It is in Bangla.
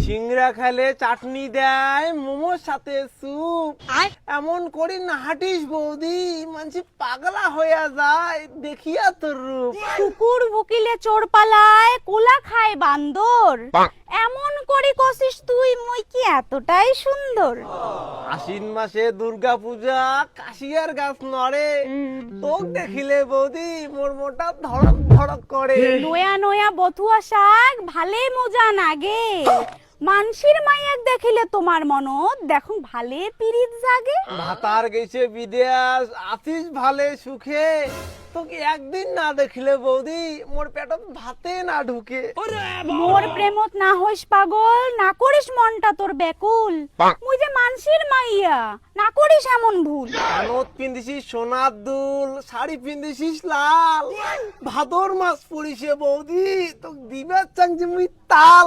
সিংড়া খেলে চাটনি দেয়, মোমোর সাথে স্যুপ। এমন করি না হাঁটিস বৌদি, মানসি পাগলা হইয়া যায় দেখিয়া তোর রূপ। কুকুর ভুকিলে চোর পালায়, কোলা খায় বান্দর। এমন করি কষিস তুই, মুই কি এতটাই সুন্দর? আশ্বিন মাসে দুর্গা পূজা, কাশিয়ার গাছ নড়ে। তোক দেখিলে বৌদি মোর মোটা ধড়ক ধড়ক করে। নয়া নয়া বথুয়া শাক ভালে মজা নাগে। মানসির মাইয়াক দেখিলে তোমার মনত দেখুন ভালে পিরিত জাগে। ভাতার গেছে বিদেশ, আছিস ভালে সুখে। তোকে একদিন না দেখিলে বৌদি মোর পেটত ভাতে না ঢুকে। মোর প্রেমত না হইস পাগল, না করিস মনটা তোর বেকুল। মুই যে মানসির মাইয়া, না করিস এমন ভুল। কানত পিন্দিছিস সোনার দুল, শাড়ি পিন্দিছিস লাল। ভাদর মাস পড়িছে বৌদি, তোকে দিবার চাং যে মুই তাল।